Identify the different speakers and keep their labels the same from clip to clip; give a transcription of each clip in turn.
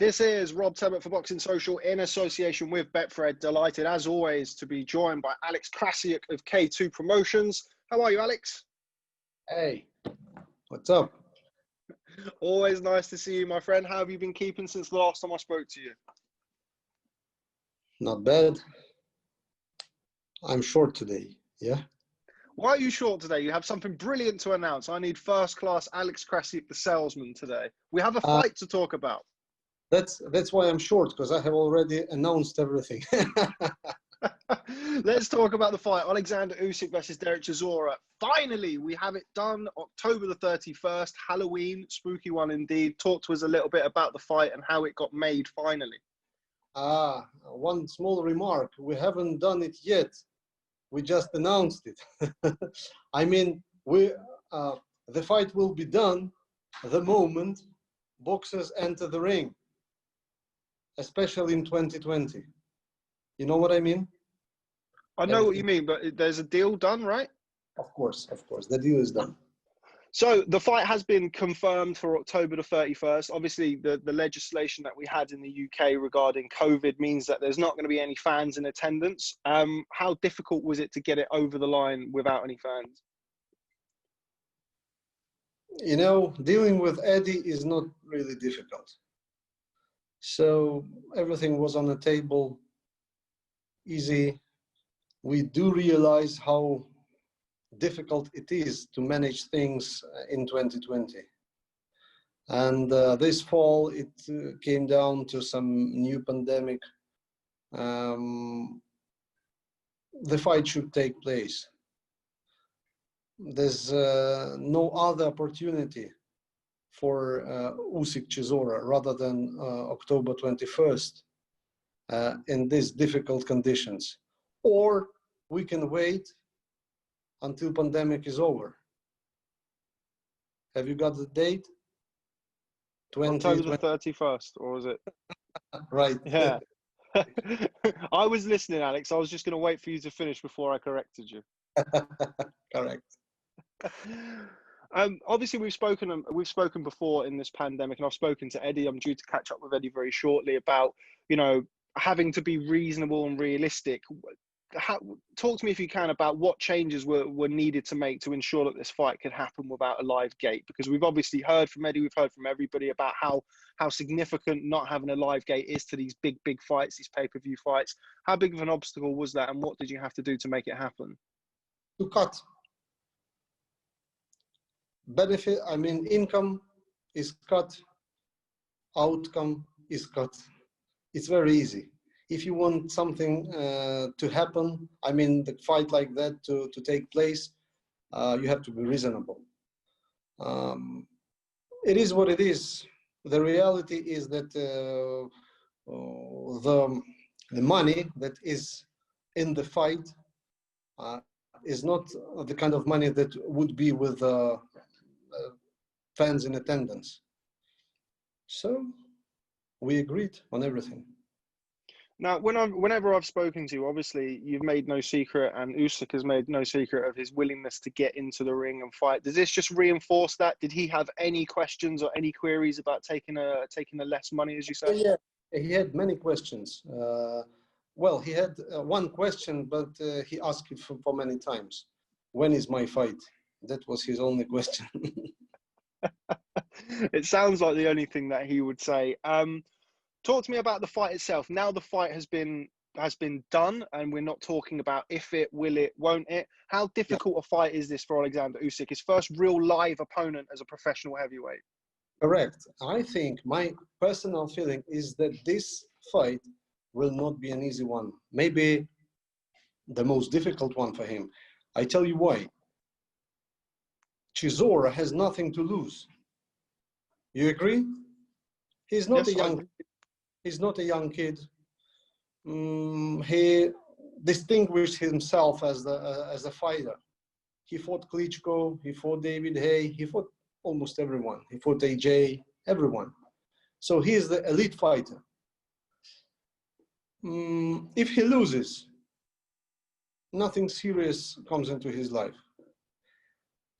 Speaker 1: This is Rob Tebbutt for Boxing Social in association with Betfred. Delighted, as always, to be joined by Alex Krassyuk of K2 Promotions. How are you, Alex?
Speaker 2: Hey, what's up?
Speaker 1: Always nice to see you, my friend. How have you been keeping since the last time I spoke to you?
Speaker 2: Not bad. I'm short today, yeah?
Speaker 1: Why are you short today? You have something brilliant to announce. I need first-class Alex Krassyuk, the salesman, today. We have a fight to talk about.
Speaker 2: That's why I'm short, because I have already announced everything.
Speaker 1: Let's talk about the fight. Alexander Usyk versus Chisora. Finally, we have it done. October the 31st, Halloween, spooky one indeed. Talk to us a little bit about the fight and how it got made finally.
Speaker 2: One small remark. We haven't done it yet. We just announced it. I mean, the fight will be done the moment boxers enter the ring, especially in 2020. You know what I mean?
Speaker 1: I know what you mean, but there's a deal done, right?
Speaker 2: Of course. The deal is done.
Speaker 1: So the fight has been confirmed for October the 31st. Obviously, the legislation that we had in the UK regarding COVID means that there's not going to be any fans in attendance. How difficult was it to get it over the line without any fans?
Speaker 2: You know, dealing with Eddie is not really difficult. So everything was on the table, easy. We do realize how difficult it is to manage things in 2020. And this fall, it came down to some new pandemic. The fight should take place. There's no other opportunity for Usyk-Chisora rather than October 21st in these difficult conditions. Or we can wait until pandemic is over. Have you got the date?
Speaker 1: October the 31st, or is it?
Speaker 2: Right.
Speaker 1: Yeah. I was listening, Alex. I was just going to wait for you to finish before I corrected you.
Speaker 2: Correct.
Speaker 1: Obviously, we've spoken before in this pandemic, and I've spoken to Eddie. I'm due to catch up with Eddie very shortly about, you know, having to be reasonable and realistic. Talk to me, if you can, about what changes were needed to make to ensure that this fight could happen without a live gate, because we've obviously heard from Eddie, we've heard from everybody about how significant not having a live gate is to these big fights, these pay-per-view fights. How big of an obstacle was that, and what did you have to do to make it happen?
Speaker 2: To cut. Benefit, I mean, income is cut, outcome is cut. It's very easy. If you want something to happen, I mean, the fight like that to take place, you have to be reasonable. It is what it is. The reality is that the money that is in the fight is not the kind of money that would be with fans in attendance. So we agreed on everything.
Speaker 1: Now, whenever I've spoken to you, obviously you've made no secret, and Usyk has made no secret of his willingness to get into the ring and fight. Does this just reinforce that? Did he have any questions or any queries about taking a less money, as you said?
Speaker 2: Yeah, he had many questions. Well, he had one question, but he asked it for many times. When is my fight? That was his only question.
Speaker 1: It sounds like the only thing that he would say. Talk to me about the fight itself. Now the fight has been done, and we're not talking about if it, will it, won't it. How difficult a fight is this for Alexander Usyk? His first real live opponent as a professional heavyweight.
Speaker 2: Correct. I think my personal feeling is that this fight will not be an easy one. Maybe the most difficult one for him. I tell you why. Chisora has nothing to lose. You agree? He's not a young. He's not a young kid. He distinguished himself as a fighter. He fought Klitschko. He fought David Hay. He fought almost everyone. He fought AJ. Everyone. So he is the elite fighter. If he loses, nothing serious comes into his life.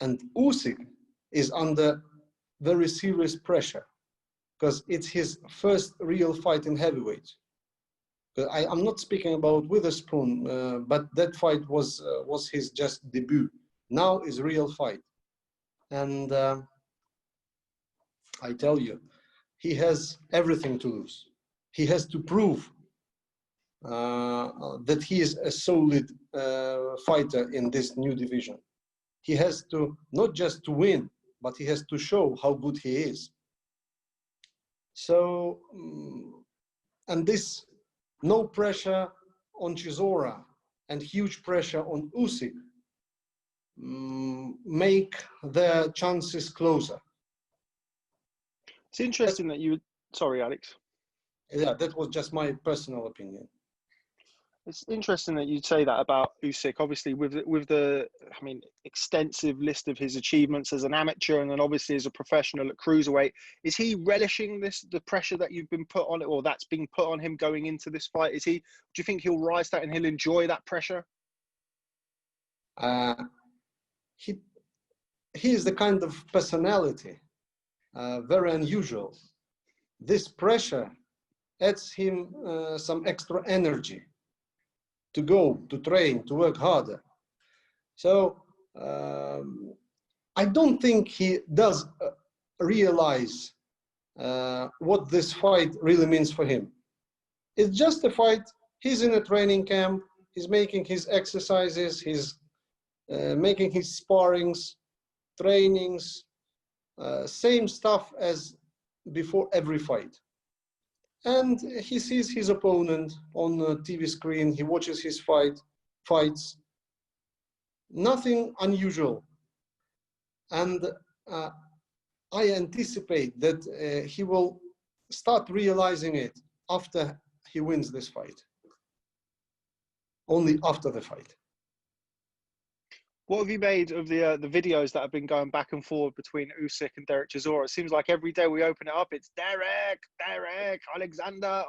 Speaker 2: And Usyk is under very serious pressure because it's his first real fight in heavyweight. I'm not speaking about Witherspoon, but that fight was his just debut. Now is real fight, and I tell you, he has everything to lose. He has to prove that he is a solid fighter in this new division. He has to not just to win, but he has to show how good he is. So, and this no pressure on Chisora and huge pressure on Usyk make the chances closer.
Speaker 1: It's interesting that you. Sorry, Alex.
Speaker 2: Yeah, that was just my personal opinion.
Speaker 1: It's interesting that you'd say that about Usyk. Obviously, with the, I mean, extensive list of his achievements as an amateur and then obviously as a professional at cruiserweight, is he relishing the pressure that you've been put on it, or that's being put on him going into this fight? Do you think he'll rise to that and he'll enjoy that pressure?
Speaker 2: He is the kind of personality, very unusual. This pressure adds him some extra energy to go, to train, to work harder. So I don't think he does realize what this fight really means for him. It's just a fight. He's in a training camp. He's making his exercises. He's making his sparrings, trainings, same stuff as before every fight. And he sees his opponent on the TV screen. He watches his fights. Nothing unusual. And I anticipate that he will start realizing it after he wins this fight. Only after the fight.
Speaker 1: What have you made of the videos that have been going back and forth between Usyk and Derek Chisora? It seems like every day we open it up, it's Derek, Alexander.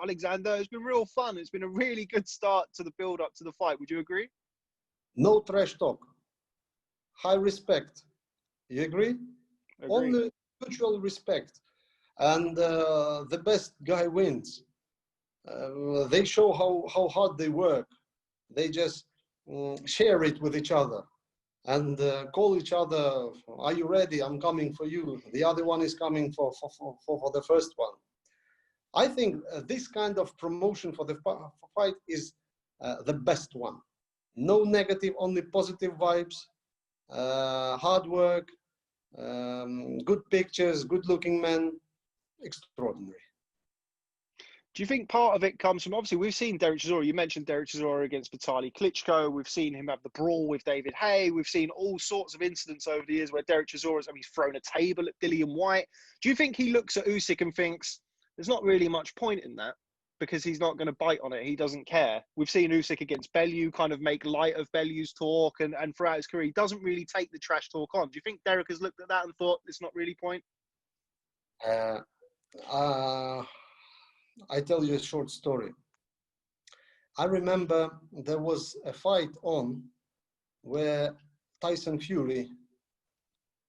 Speaker 1: It's been real fun. It's been a really good start to the build-up to the fight. Would you agree?
Speaker 2: No trash talk. High respect. You agree? Only mutual respect. And the best guy wins. They show how hard they work. They just share it with each other. And call each other, are you ready? I'm coming for you. The other one is coming for the first one. I think this kind of promotion for the fight is the best one. No negative, only positive vibes, hard work, good pictures, good looking men, extraordinary.
Speaker 1: Do you think part of it comes from, obviously, we've seen Derek Chisora, you mentioned Derek Chisora against Vitaly Klitschko, we've seen him have the brawl with David Haye, we've seen all sorts of incidents over the years where Derek Chisora's, he's thrown a table at Dillian Whyte. Do you think he looks at Usyk and thinks, there's not really much point in that, because he's not going to bite on it, he doesn't care? We've seen Usyk against Bellew kind of make light of Bellew's talk, and throughout his career, he doesn't really take the trash talk on. Do you think Derek has looked at that and thought, it's not really point?
Speaker 2: I tell you a short story. I remember there was a fight on where Tyson Fury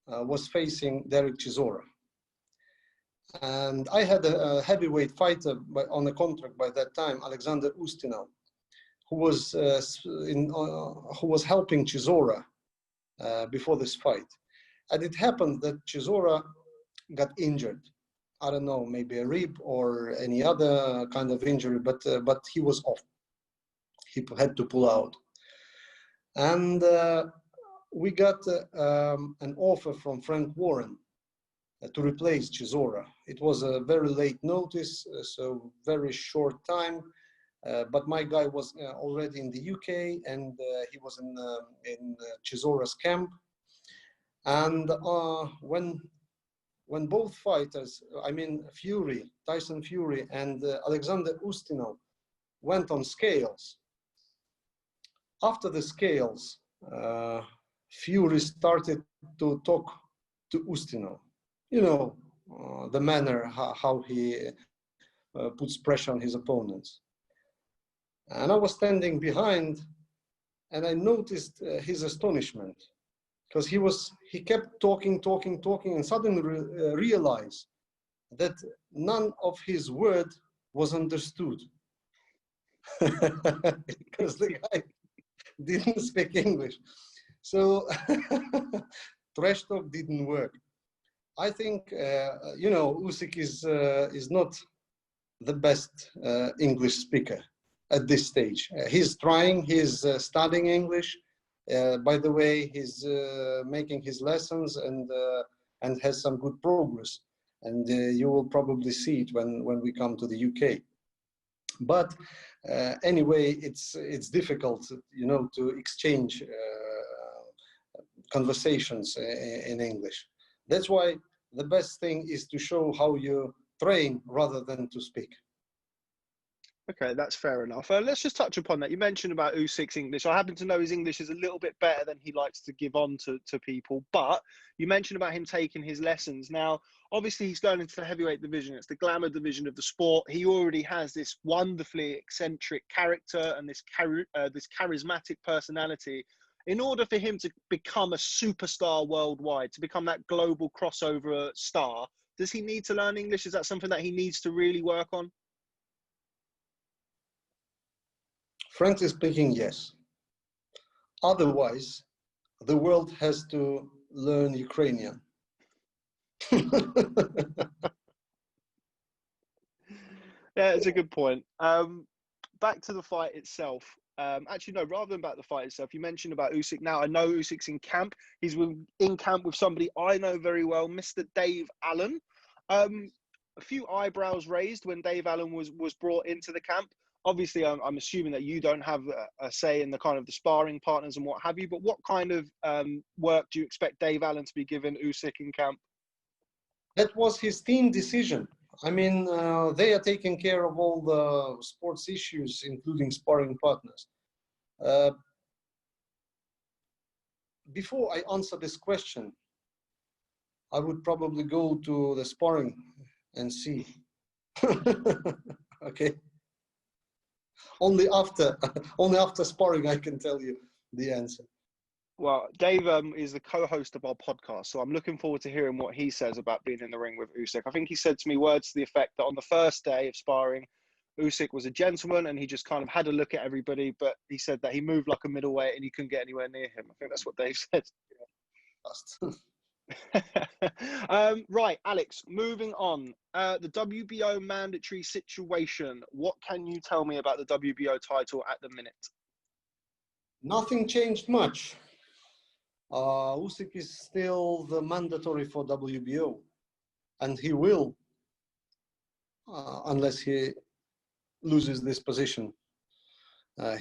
Speaker 2: was facing Derek Chisora. And I had a heavyweight fighter on a contract by that time, Alexander Ustinov, who was helping Chisora before this fight. And it happened that Chisora got injured. I don't know, maybe a rib or any other kind of injury, but he was off. He had to pull out. And we got an offer from Frank Warren to replace Chisora. It was a very late notice, so very short time. But my guy was already in the UK, and he was in Chisora's camp. And when both fighters, I mean Tyson Fury and Alexander Ustinov, went on scales, after the scales, Fury started to talk to Ustinov. You know, the manner how he puts pressure on his opponents. And I was standing behind, and I noticed his astonishment. Because he kept talking, and suddenly realized that none of his word was understood because the guy didn't speak English. So trash talk didn't work. I think, Usyk is not the best English speaker at this stage. He's trying, he's studying English. By the way, he's making his lessons and has some good progress. And you will probably see it when we come to the UK. But anyway, it's difficult, to exchange conversations in English. That's why the best thing is to show how you train rather than to speak.
Speaker 1: Okay, that's fair enough. Let's just touch upon that. You mentioned about Usyk's English. I happen to know his English is a little bit better than he likes to give on to people. But you mentioned about him taking his lessons. Now, obviously, he's going into the heavyweight division. It's the glamour division of the sport. He already has this wonderfully eccentric character and this charismatic personality. In order for him to become a superstar worldwide, to become that global crossover star, does he need to learn English? Is that something that he needs to really work on?
Speaker 2: Frankly speaking, yes. Otherwise, the world has to learn Ukrainian.
Speaker 1: Yeah, it's a good point. Back to the fight itself. Actually, no, rather than about the fight itself, you mentioned about Usyk. Now, I know Usyk's in camp. He's in camp with somebody I know very well, Mr. Dave Allen. A few eyebrows raised when Dave Allen was brought into the camp. Obviously, I'm assuming that you don't have a say in the kind of the sparring partners and what have you, but what kind of work do you expect Dave Allen to be given Usyk in camp?
Speaker 2: That was his team decision. I mean, they are taking care of all the sports issues, including sparring partners. Before I answer this question, I would probably go to the sparring and see. Okay. Only after sparring I can tell you the answer.
Speaker 1: Well, Dave is the co-host of our podcast, so I'm looking forward to hearing what he says about being in the ring with Usyk. I think he said to me words to the effect that on the first day of sparring, Usyk was a gentleman and he just kind of had a look at everybody, but he said that he moved like a middleweight and you couldn't get anywhere near him. I think that's what Dave said. Right, Alex, moving on. The WBO mandatory situation. What can you tell me about the WBO title at the minute?
Speaker 2: Nothing changed much. Usyk is still the mandatory for WBO, and he will, unless he loses this position,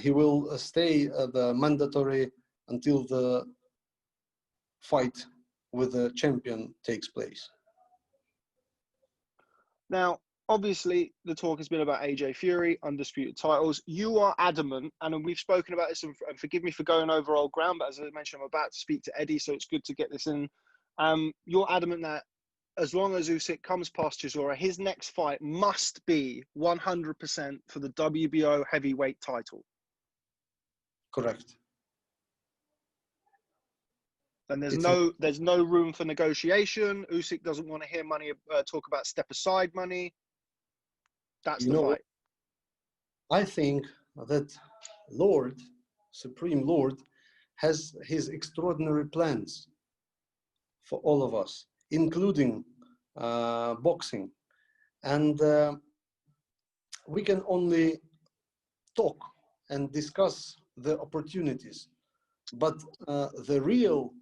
Speaker 2: he will stay the mandatory until the fight with the champion takes place.
Speaker 1: Now, obviously, the talk has been about AJ Fury, undisputed titles. You are adamant, and we've spoken about this, and forgive me for going over old ground, but as I mentioned, I'm about to speak to Eddie, so it's good to get this in. You're adamant that as long as Usyk comes past Chisora, his next fight must be 100% for the WBO heavyweight title.
Speaker 2: Correct.
Speaker 1: And there's no room for negotiation. Usyk doesn't want to hear money, talk about step aside money. That's the fight.
Speaker 2: I think that Supreme Lord, has his extraordinary plans for all of us, including boxing. And we can only talk and discuss the opportunities. But the real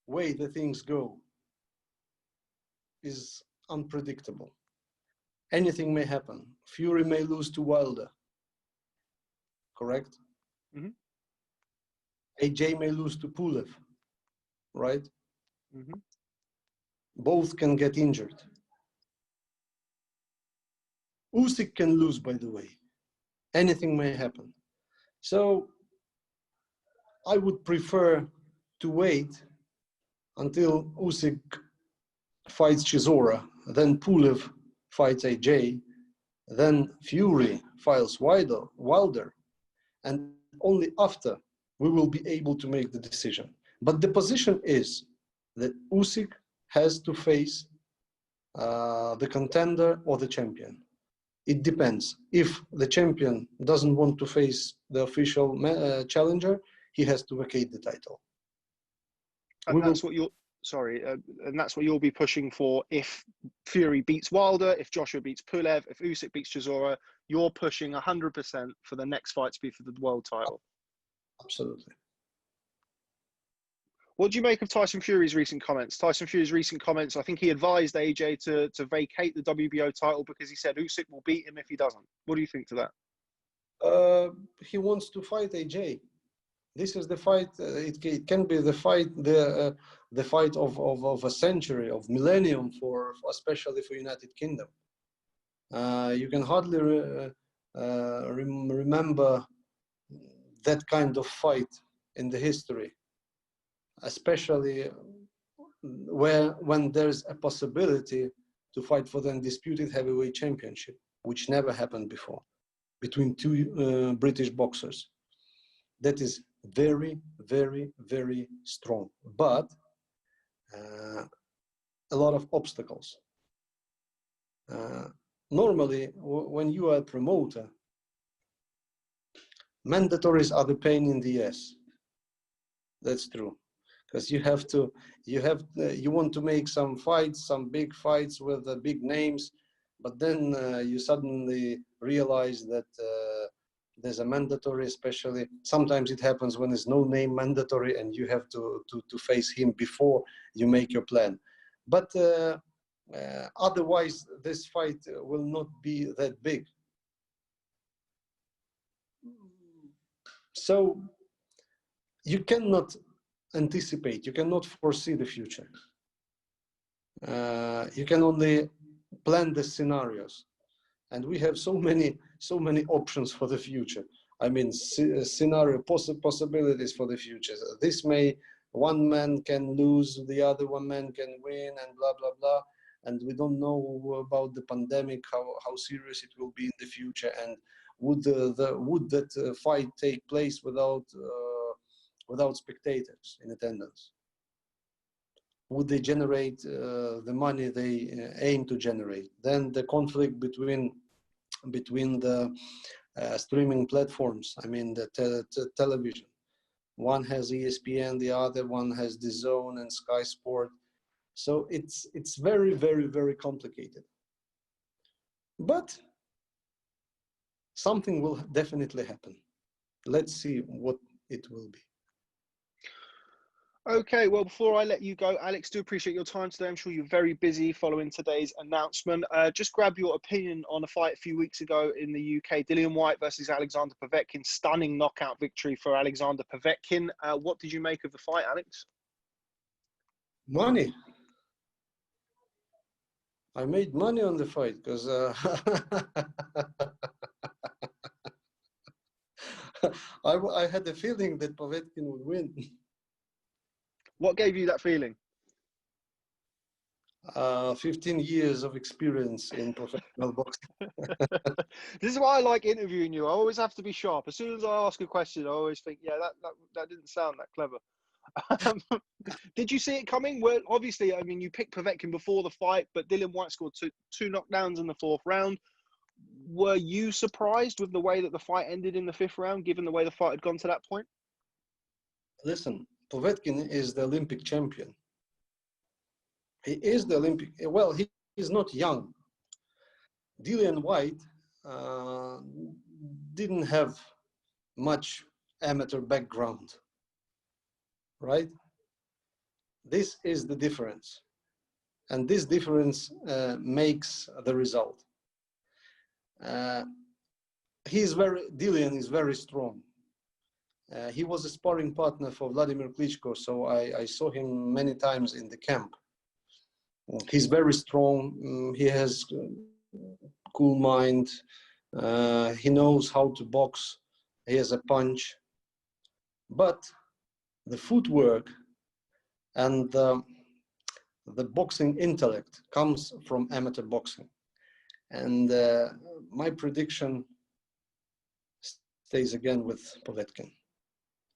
Speaker 2: way the things go is unpredictable. Anything may happen. Fury may lose to Wilder. Correct?
Speaker 1: Mm-hmm.
Speaker 2: AJ may lose to Pulev. Right?
Speaker 1: Mm-hmm.
Speaker 2: Both can get injured. Usyk can lose, by the way. Anything may happen. So I would prefer to wait until Usyk fights Chisora, then Pulev fights AJ, then Fury fights Wilder, and only after we will be able to make the decision. But the position is that Usyk has to face the contender or the champion. It depends. If the champion doesn't want to face the official challenger, he has to vacate the title.
Speaker 1: And that's what you're, sorry, and that's what you'll be pushing for if Fury beats Wilder, if Joshua beats Pulev, if Usyk beats Chisora, you're pushing 100% for the next fight to be for the world title.
Speaker 2: Absolutely.
Speaker 1: What do you make of Tyson Fury's recent comments? Tyson Fury's recent comments, I think he advised AJ to vacate the WBO title because he said Usyk will beat him if he doesn't. What do you think to
Speaker 2: that? He wants to fight AJ. This is the fight. It can be the fight, the fight of a century, of millennium for especially for United Kingdom. You can hardly remember that kind of fight in the history, especially when there's a possibility to fight for the undisputed heavyweight championship, which never happened before, between two British boxers. That is very, very, very strong, but a lot of obstacles. Normally, when you are a promoter, mandatories are the pain in the ass. That's true, because you want to make some fights, some big fights with big names, but then you suddenly realize that there's a mandatory, especially sometimes it happens when there's no name mandatory and you have to face him before you make your plan. But otherwise, this fight will not be that big. So you cannot anticipate, you cannot foresee the future. You can only plan the scenarios. And we have so many options for the future. I mean, scenario possibilities for the future. This may, one man can lose, the other one man can win, and blah blah blah. And we don't know about the pandemic, how serious it will be in the future, and would that fight take place without spectators in attendance? Would they generate the money they aim to generate? Then the conflict between the streaming platforms, I mean the television. One has ESPN, the other one has DAZN and Sky Sport. So it's very, very, very complicated. But something will definitely happen. Let's see what it will be.
Speaker 1: Okay, well, before I let you go, Alex, do appreciate your time today. I'm sure you're very busy following today's announcement. Just grab your opinion on a fight a few weeks ago in the UK, Dillian Whyte versus Alexander Povetkin. Stunning knockout victory for Alexander Povetkin. What did you make of the fight, Alex?
Speaker 2: Money. I made money on the fight because I had a feeling that Povetkin would win.
Speaker 1: What gave you that feeling?
Speaker 2: 15 years of experience in professional boxing.
Speaker 1: This is why I like interviewing you. I always have to be sharp. As soon as I ask a question, I always think, yeah, that didn't sound that clever. Did you see it coming? Well, obviously, I mean, you picked Povetkin before the fight, but Dillian Whyte scored two knockdowns in the 4th round. Were you surprised with the way that the fight ended in the 5th round, given the way the fight had gone to that point?
Speaker 2: Listen, Povetkin is the Olympic champion. He is the Olympic. Well, he is not young. Dillian Whyte didn't have much amateur background, right? This is the difference. And this difference makes the result. Dillian is very strong. He was a sparring partner for Vladimir Klitschko, so I saw him many times in the camp. He's very strong. He has cool mind. He knows how to box. He has a punch. But the footwork and the boxing intellect comes from amateur boxing. And my prediction stays again with Povetkin.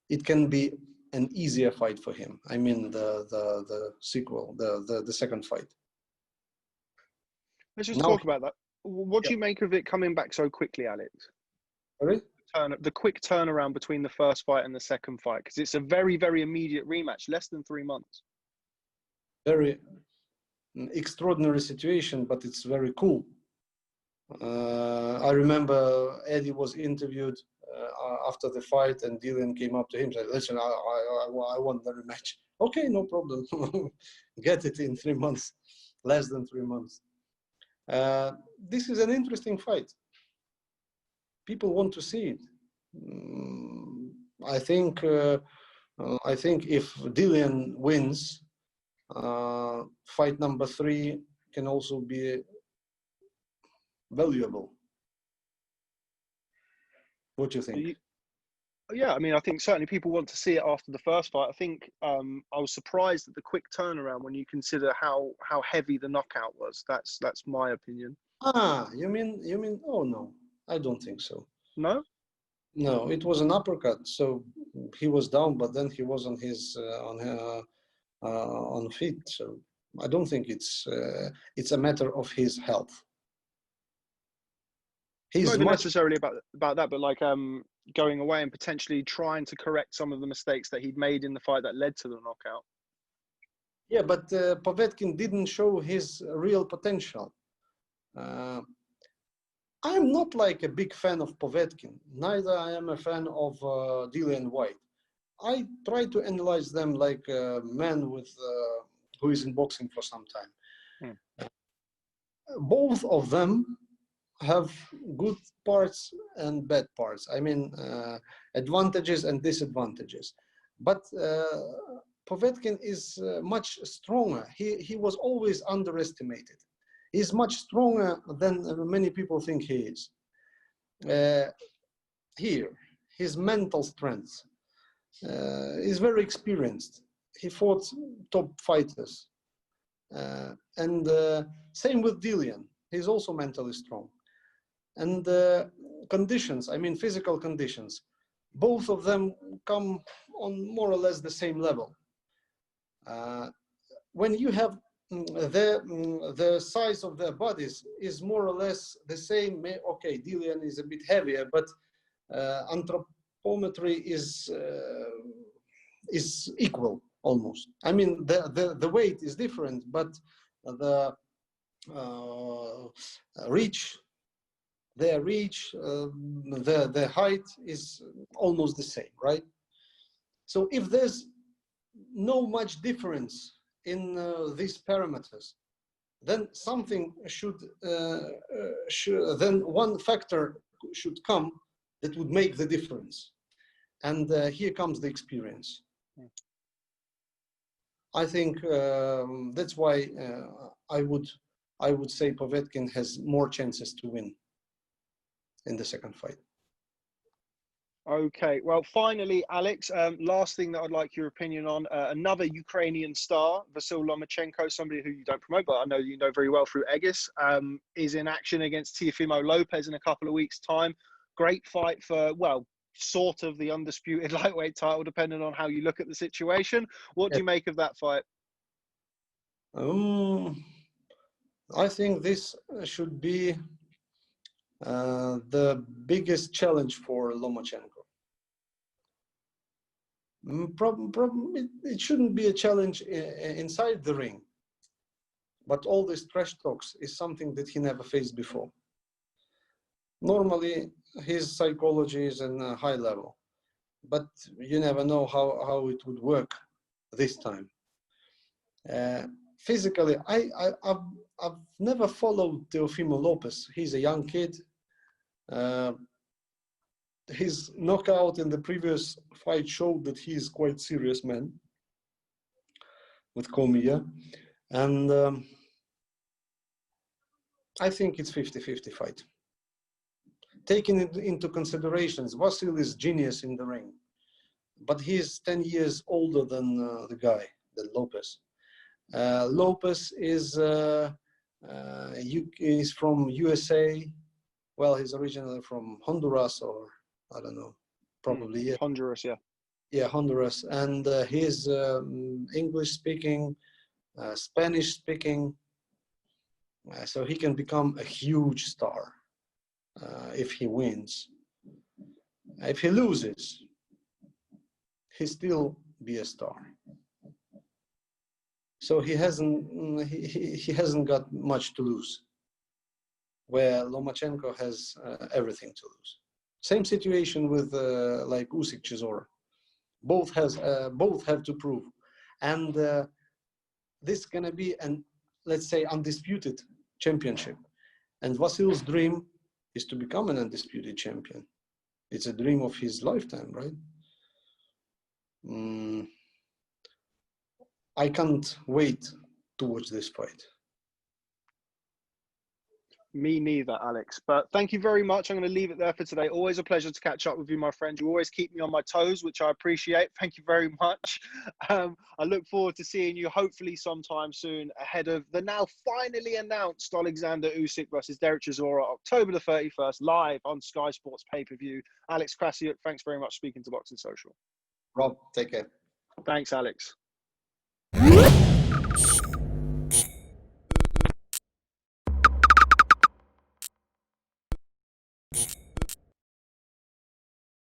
Speaker 2: It can be an easier fight for him. I mean the sequel, the second fight.
Speaker 1: Let's just
Speaker 2: Now,
Speaker 1: talk about that. What do
Speaker 2: yeah,
Speaker 1: you make of it coming back so quickly, Alex?
Speaker 2: sorry?
Speaker 1: The quick turnaround between the first fight and the second fight, because it's a very, very immediate rematch, less than 3 months.
Speaker 2: Very extraordinary situation, but it's very cool. I remember Eddie was interviewed after the fight, and Dillian came up to him and said, listen, I want the rematch. Okay, no problem. Get it in 3 months, less than 3 months. This is an interesting fight. People want to see it. I think if Dillian wins, fight number 3 can also be valuable. What do you think?
Speaker 1: Yeah, I mean, I think certainly people want to see it after the first fight. I think I was surprised at the quick turnaround when you consider how heavy the knockout was. That's my opinion.
Speaker 2: You mean? Oh no, I don't think so.
Speaker 1: No.
Speaker 2: No, it was an uppercut. So he was down, but then he was on his on feet. So I don't think it's a matter of his health.
Speaker 1: Not
Speaker 2: He's
Speaker 1: even
Speaker 2: much.
Speaker 1: necessarily about that, but like going away and potentially trying to correct some of the mistakes that he'd made in the fight that led to the knockout.
Speaker 2: Yeah, but Povetkin didn't show his real potential. I'm not like a big fan of Povetkin. Neither I am a fan of Dillian Whyte. I try to analyze them like a man with who is in boxing for some time. Both of them have good parts and bad parts. I mean, advantages and disadvantages. But Povetkin is much stronger. He was always underestimated. He's much stronger than many people think he is. Here, his mental strength is very experienced. He fought top fighters. And same with Dillian. He's also mentally strong. And conditions, I mean physical conditions, both of them come on more or less the same level. When you have the size of their bodies is more or less the same. Okay, Dillian is a bit heavier, but anthropometry is equal almost. I mean, the weight is different, but the reach, their height is almost the same, right? So if there's no much difference in these parameters, then something then one factor should come that would make the difference. And here comes the experience. I think that's why I would say Povetkin has more chances to win in the second fight.
Speaker 1: Okay, well, finally, Alex, last thing that I'd like your opinion on, another Ukrainian star, Vasyl Lomachenko, somebody who you don't promote, but I know you know very well through Egis, is in action against Teofimo-Lopez in a couple of weeks' time. Great fight for, well, sort of the undisputed lightweight title, depending on how you look at the situation. What do you make of that fight?
Speaker 2: I think this should be the biggest challenge for Lomachenko. It shouldn't be a challenge inside the ring, but all this trash talks is something that he never faced before. Normally, his psychology is in a high level, but you never know how it would work this time. Physically, I've never followed Teofimo-Lopez. He's a young kid. His knockout in the previous fight showed that he is quite serious man with Komiya. And I think it's 50-50 fight. Taking it into considerations, Vasyl is genius in the ring, but he is 10 years older than the guy, than Lopez. Lopez is from USA. Well, he's originally from Honduras, or I don't know, probably. Yeah.
Speaker 1: Honduras, yeah.
Speaker 2: Yeah, Honduras. And he's English speaking, Spanish speaking. So he can become a huge star if he wins. If he loses, he still be a star. So he hasn't got much to lose, where Lomachenko has everything to lose. Same situation with like Usyk-Chisora. Both have to prove, and this is gonna be an, let's say, undisputed championship. And Vasil's dream is to become an undisputed champion. It's a dream of his lifetime, right? I can't wait to watch this fight.
Speaker 1: Me neither, Alex. But thank you very much. I'm going to leave it there for today. Always a pleasure to catch up with you, my friend. You always keep me on my toes, which I appreciate. Thank you very much. I look forward to seeing you hopefully sometime soon ahead of the now finally announced Alexander Usyk versus Derek Chisora, October the 31st, live on Sky Sports pay-per-view. Alex Krassyuk, thanks very much for speaking to Boxing Social.
Speaker 2: Rob, take care.
Speaker 1: Thanks, Alex.